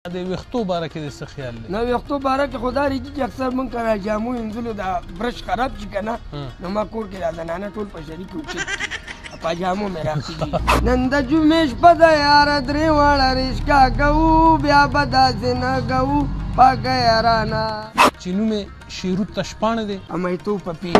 د ویښتو باره کې د څه خیال دی؟ نو ویښتو باره کې خو دا رېږي چې اکثر مونږ که جامو وینځلو دا برش خراب شي که نه نو ما کور کې دا زنانه ټول په شریک اوچت کړي پاجامو مې راخېږي نن د جمعې شپه ده یاره درې واړه ریشکا کوو بیا به داسې نه کوو پاکه یارانه چې نوم یې شیروت تشپاڼه دی امیتو پپي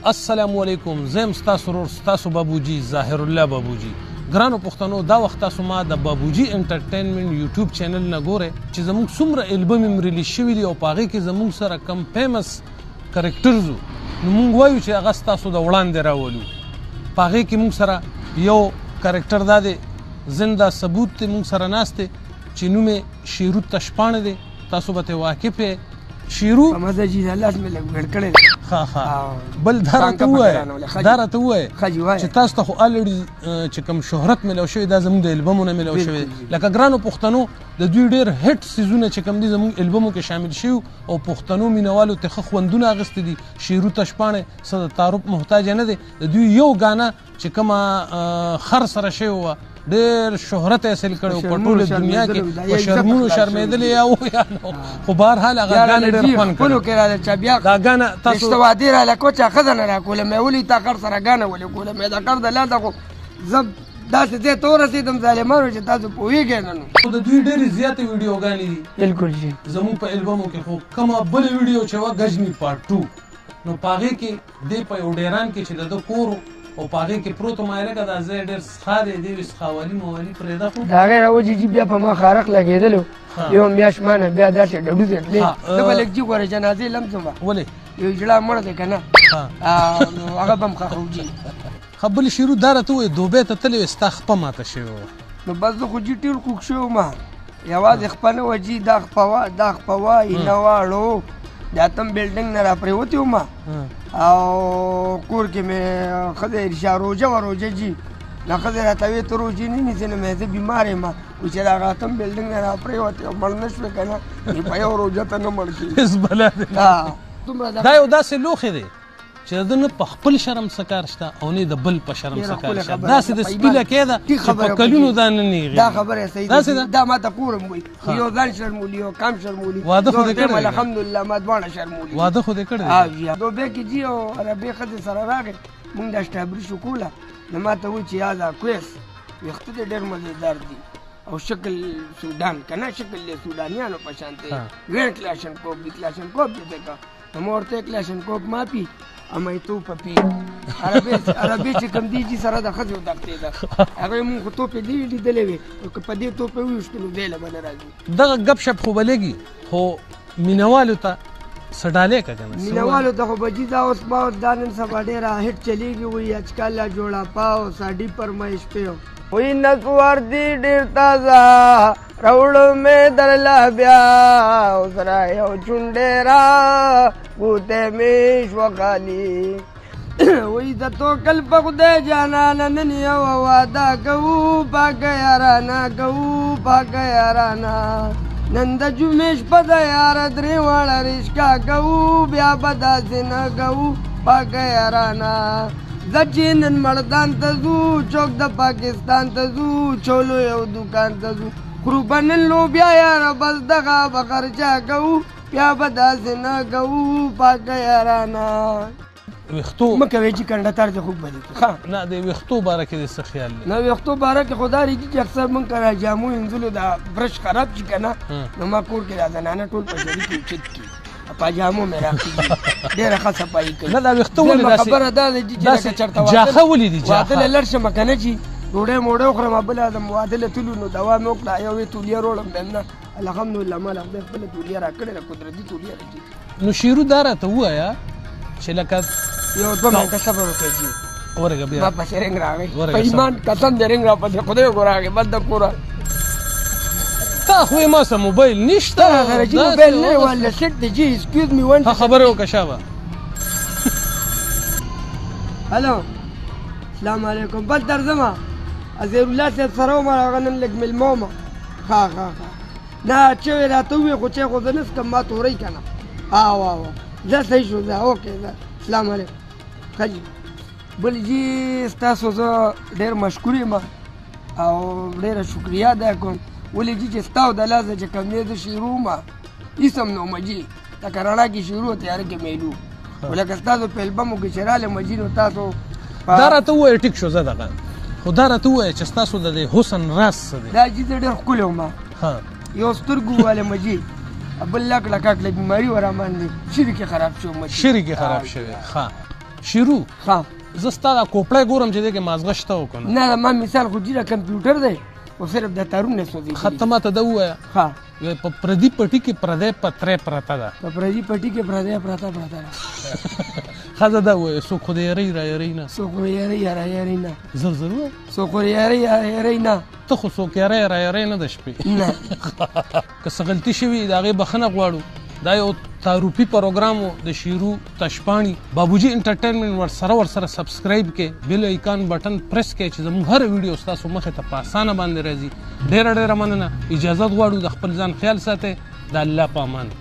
السلام علیکم زم ستاسو ورور ستاسو بابوجي ظاهر الله بابوجي ګرانو پښتنو دا وخت تاسو ما د بابوجي انټرټینمنټ یوټیوب چینل نه ګوره چې زموږ څومره البم ریلیز شوي دي او په هغې کې زموږ سره کم فیمس کرکټرز نو موږ وایو چې هغه ستاسو د وړاندې راولو په هغې کې موږ سره یو کرکټر دا دی زنده ثبوت دی موږ سره ناست دی چې نوم یې شیروت تشپاڼه دی تاسو به ترې واقف یې شیرو په مزه جي لاس مې لږ ګډ کړی بل دا راته ووایه چې تاسو ته خو الریډي چې کوم شهرت میلاو شوی دا زموږ د البمونو میلاو شوی لکه ګرانو پښتنو د دوی ډېر هټ سیزونه چې کوم دي زموږ البمو کې شامل شوي او پښتنو مینوالو ته ښه خوندونه اخیستي دي شیرو تشپاڼې څه د تعارف محتاجه نه دی د دوی یو ګانه چې کومه خر سره شوې وه ډېر شهرت حاصل کړی په ټوله دنیا کې په شرمونو شرمېدلې یا خو بهرحال هغه ګانې ډېر خوند کړی دا ګانه تاسو وادي راله کوچه ښځه نه راکوله مې ولي تا خر سره ګانه ولې کوله مې دا خر د لاده خو زه داسې ځای ته ورسېدم ظالمانو چې تاسو پوهېږئ نه نو د دوی ډېرې زیاتې ویډیوګانې دي بلکل جي زموږ په البمو کې خو کومه بله ویډیو چې وه غجني پارټ 2 نو په هغې کې دی په یو ډیران کې چې د ده کور او په هغې کې پروت وم هلکه دا ځای ډېر څښا دی دی وي څښاوالي موالي پرېږده خو د هغې را وجي بیا په ما خارق لګېدلو یو میاشت مانه بیا داسې ډډو دی تلې زه به لږ جي ګوره جنازې لمسم ولې یو جړه مړه دی که نه نو هغه به م ښخوجي ښه بلې شیرو دا راته ووایې دوبۍ ته تللی وې ستا خپه ماته شوې وه نو بس زه خو جي ټېر کوږ شوی وم یوازې خپه نه وه جي دا خپه وه دا خپه وه اینه واړو د اتم بلډنګ نه را پرېوتې وم او کور کې مې ښځه رشا روژه وه روژه جي نو ښځې راته وې ته روژې نه نیسې نو مې زه بیمار یم وایي چې د هغه اتم بلډنګ نه را پرېوتې او مړ نه شوې که نه په یو روژه ته نه مړ کېږي دا یو داسې لوښی دی چې د نه په خپل شرم څه کار شته او نه د بل په شرم څه کار شته داسې د سپي لکۍ ده چې په کلونو دا نه نیغېږي دا خبره صحیح ده دا ما ته کورم وایي یو ځان شرمولي یو کم شرمولي واده خو دې کړی دی الحمدلله ما دواړه شرمولي واده خو دې کړی دی دوبۍ کې جي او عربۍ ښځې سره راغی مونږ دا سټابري شکوله نو ما ته وایي چې یاده کویس ویښته دې ډېر مزېدار دي او شکل سودان که نه شکل د سودانیانو په شان دی ګڼ کلاشنکوف دي کلاشنکوف دې ته نو ما ورته کلاشنکوف ماپي امیتو پپي عربي چې کوم دی جي سره د ښځې ودغتې ده هغه مونږ خو توپې دې لیدلې وې او که په دې توپې وویشتو نو بیله به نه راځي دغه ګپ شپ خو به لګي خو مینوالو ته څه ډالۍ که که نه مینوالو ته خو به جي دا اوس ما دا نن سبا ډېره هټ چلېږي وایي اچکاله جوړه پاو ساډي فرمایش پیو وی نسوار دی ډېر تازه راوړو مې درله بیا اوس را یو چونډې را ګوتې مې شوه خالي وی د توکل په خدای جانانه نن یوه واده کوو پاکه یارانه کوو پاکه یارانه نن د جمعې شپه ده یاره درې واړه ریشکا کوو بیا به داسې نه کوو پاکه یارانه زه چې نن مردان ته ځو چوک د پاکستان ته ځو چولو یو دوکان ته ځو خورو به نن لوبیا یاره بس دغه به خرچا کوو بیا به داسې نه کوو پاکه یارانه ویښتو مه کوې چې کنډتر دې خوب به دې کړي نه د ویښتو باره کې د څه خیال دی نه ویښتو باره کې خو دا رېږي چې اکثر مونږ که جامو وینځلو دا برش خراب شي که نه نو ما کور کې دا زنانه ټول په شریک اوچت کړي پاجامو مې راخېږي ډېره ښه صفایي کوي نه دا ویښته ولې داسې خبره دا ده چې لکه چېرته جاخه ولې دي واده له لړ شمه که نه چې ډوډۍ موډۍ وخورم بله د واده له تلو نو دوا مې وکړه یو یې تولیه روړم بیا نه الحمدلله ما له خدای خپله تولیه را کړې ده قدرتي تولیه ده جي نو شیرو دا راته ووایه چې لکه یو 2 منټه صبر وکړئ جي ورږه بیا ما پسې رنګ راغی په ایمان قسم دې رنګ را پسې خدای وګوره راغی بس د کوره تا خو یې ما سره موبایل نشته جي موبایل نه ولا سیټ دی جي اسکیوز می ون خبره وکړه شابه هلو السلام علیکم بل درځمه ازیر الله صاحب سره وم هغه نن لږ مېلمه وم ښه نه چې راته ووایې خو چې خو زه نه څکم ما تورئ که نه زه صحیح شو زه اوکې زه السلام علیکم ښه جي بل جی ستاسو زه ډېر مشکور یم او ډېره شکریه ادا کوم ولې جی چې ستا د لاسه چې کوم دی زه شروع ومه اسم نو مجي لکه رڼا کې شروع تیاره کې میلو ولکه ستاسو په البمو کې چې راغلی مجي نو تاسو دا راته ووایه ټیک شو زه دغه خو دا راته ووایه چې ستاسو د دې حسن راز څه دی دا جی زه ډېر ښکلی ومه یو سترګو والی مجي بل لک لکاکله بیماري وراماندې شري کې خراب شو مجي شري کې خراب شوی ښه شروع زه ستا دا کوپړی ګورم چې دی کې مازغه شته و که نه ما مثال خو جیره کمپیوټر دی او صرف د تارونه سوځېدلي ښه ته ماته دا ووایه په پردي پټي کې پردی پتری پرته ده په پردي پټي کې پردی پرته ده ښه زه دا ووایه څوک خو د یارۍ را یارۍ نه څوک خو یارۍ را یارۍ نه زر زر ووایه څوک خو یارۍ را یارۍ نه ته خو څوک یارۍ را یارۍ نه د شپې نه که څه غلطي شوي د هغې بخښنه غواړو دا یو تعارفي پروګرام و د شیرو تشپاڼي بابوجي انټرټینمنټ ورسره سبسکرایب کې بیل ایکان بټن پریس کې چې زموږ هر ویډیو ستاسو مخې ته په اسانه باندې راځي ډېره ډېره مننه اجازت غواړو د خپل ځان خیال ساتئ د الله په امان